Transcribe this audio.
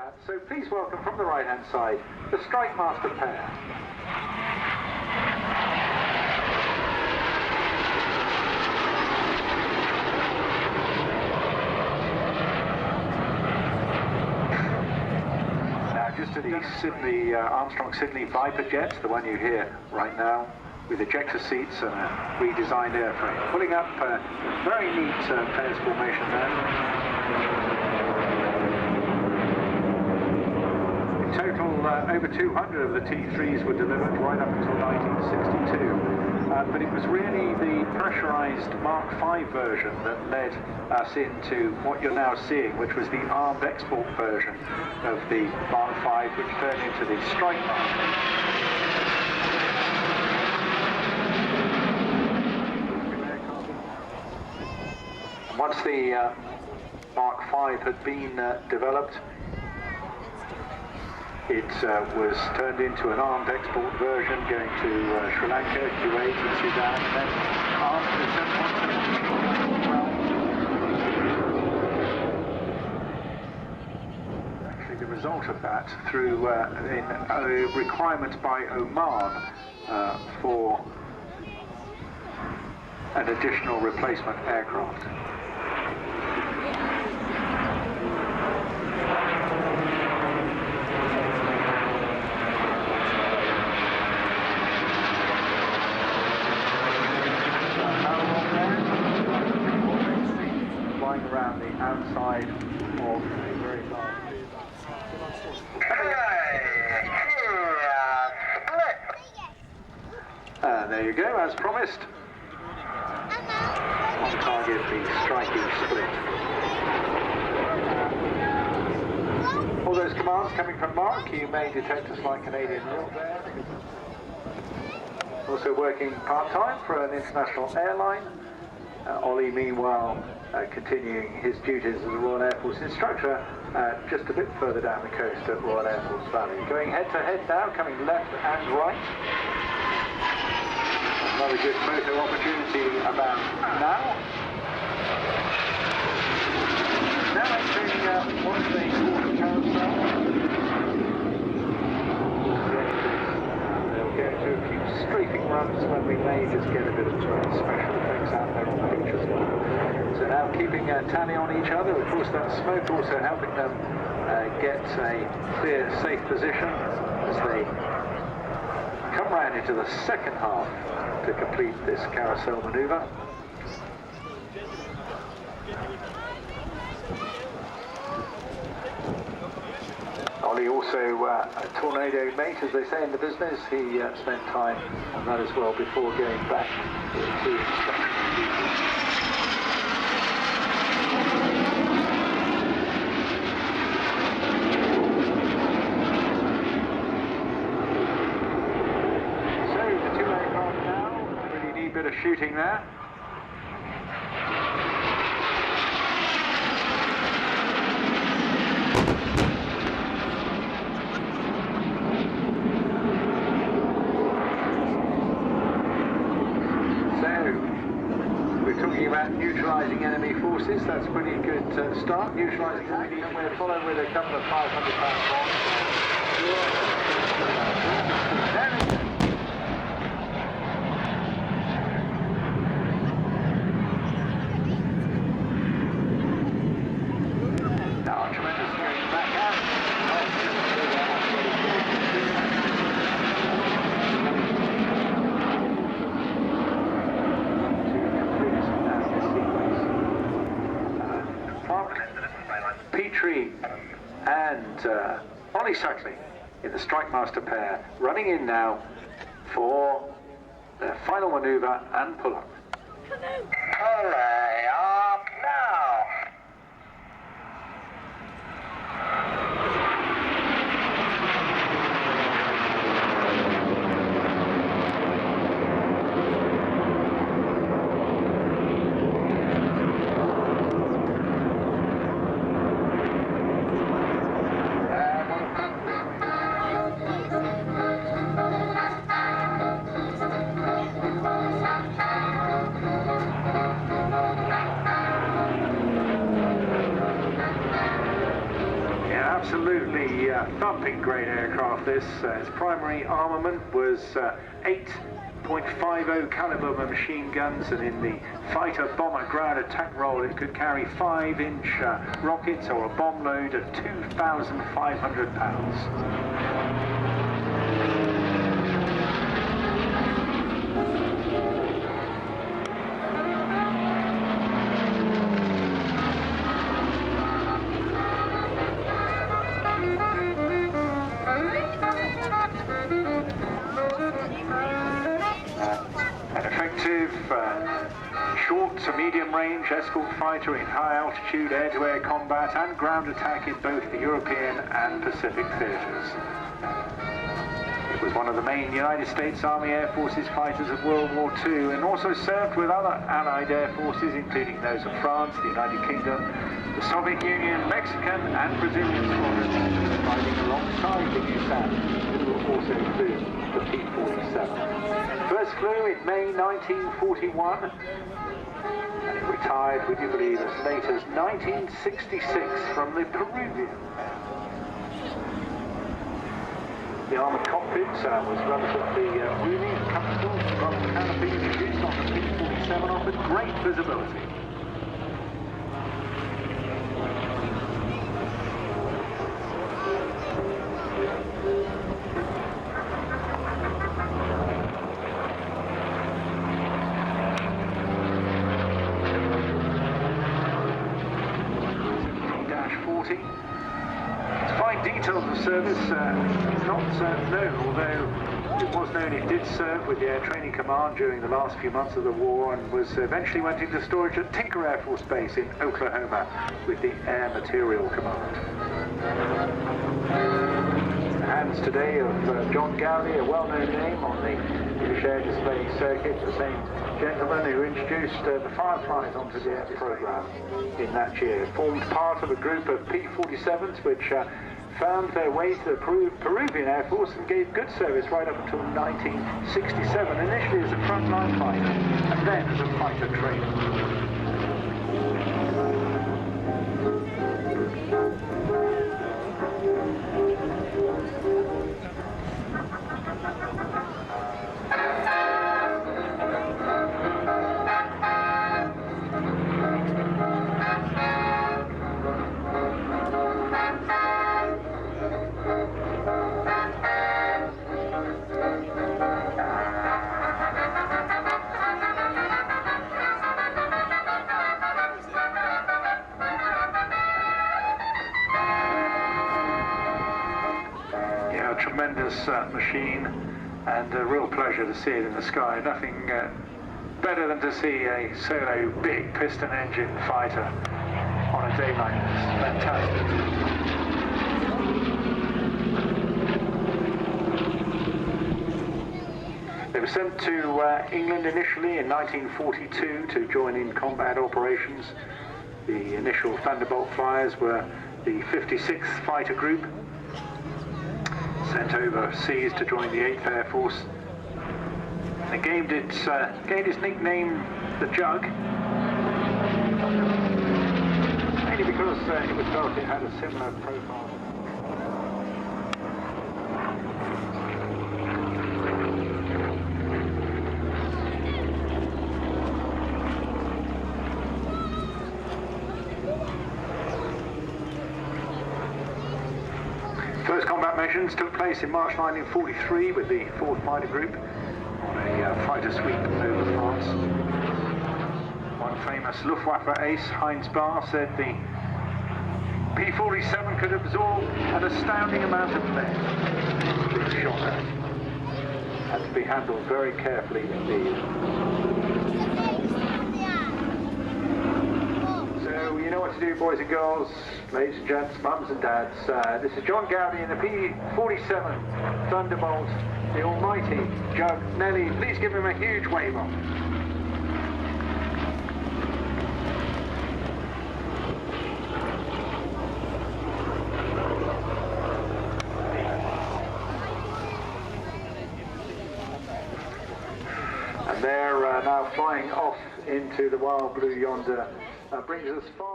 that. So please welcome from the right-hand side, the Strikemaster pair. Now just to the Armstrong-Sydney Viper jet, the one you hear right now, with ejector seats and a redesigned airframe. Pulling up a very neat pairs formation there. In total, over 200 of the T3s were delivered right up until 1962. But it was really the pressurized Mark V version that led us into what you're now seeing, which was the armed export version of the Mark V, which turned into the Strikemaster. Once the Mark V had been developed, it was turned into an armed export version going to Sri Lanka, Kuwait and Sudan, and then armed with actually the result of that through a requirement by Oman for an additional replacement aircraft. Flying around the outside of a very large... And there you go, as promised. On target, the striking split. All those commands coming from Mark, you may detect a slight Canadian lilt there. Also working part-time for an international airline. Ollie, meanwhile, continuing his duties as a Royal Air Force instructor just a bit further down the coast at Royal Air Force Valley. Going head-to-head now, coming left and right. Another good photo opportunity about now. Now entering what's the water carousel. They'll go to a few strafing runs when we may just get a bit of special effects out there on the beach as well. So now keeping tally on each other. Of course, that smoke also helping them get a clear, safe position as they come round into the second half to complete this carousel manoeuvre. Ollie also a tornado mate, as they say in the business. He spent time on that as well before going back to instruction duty. Bit of shooting there. So, we're talking about neutralising enemy forces. That's a pretty good start. Neutralising enemy, and we're following with a couple of 500-pound bombs. And Ollie Suckley in the Strikemaster pair, running in now for their final manoeuvre and pull-up. Ollie, up now! absolutely thumping great aircraft this. Its primary armament was 8.50 caliber machine guns, and in the fighter bomber ground attack role it could carry 5-inch rockets or a bomb load of 2,500 pounds. Short to medium range escort fighter in high altitude air-to-air combat and ground attack in both the European and Pacific theatres. It was one of the main United States Army Air Forces fighters of World War II, and also served with other Allied air forces, including those of France, the United Kingdom, the Soviet Union, Mexican and Brazilian squadrons, fighting alongside the USAF, who also flew the P-47. First flew in May 1941, and it retired, would you believe, as late as 1966 from the Peruvian. The armoured cockpit was relatively roomy and comfortable. The rubber canopy introduced on the P-47 offered great visibility. Its fine details of service not known, although it was known it did serve with the Air Training Command during the last few months of the war, and was eventually went into storage at Tinker Air Force Base in Oklahoma with the Air Material Command. In the hands today of John Gowdy, a well-known name on the British Air Display Circuit, the same gentleman who introduced the Fireflies onto the air program in that year. Formed part of a group of P-47s which found their way to the Peruvian Air Force and gave good service right up until 1967, initially as a frontline fighter and then as a fighter trainer. Tremendous machine, and a real pleasure to see it in the sky. Nothing better than to see a solo big piston engine fighter on a day like this. Fantastic. They were sent to England initially in 1942 to join in combat operations. The initial Thunderbolt flyers were the 56th Fighter Group, sent overseas to join the 8th Air Force. It gained its nickname, the Jug, mainly because it was felt it had a similar profile. First combat missions took place in March 1943 with the 4th Fighter Group on a fighter sweep over France. One famous Luftwaffe ace, Heinz Barr, said the P-47 could absorb an astounding amount of lead being shot at. Had to be handled very carefully indeed. You know what to do, boys and girls, ladies and gents, mums and dads. This is John Gowdy in the P-47 Thunderbolt, the almighty Jug. Nelly, please give him a huge wave on. And they're now flying off into the wild blue yonder. Brings us far.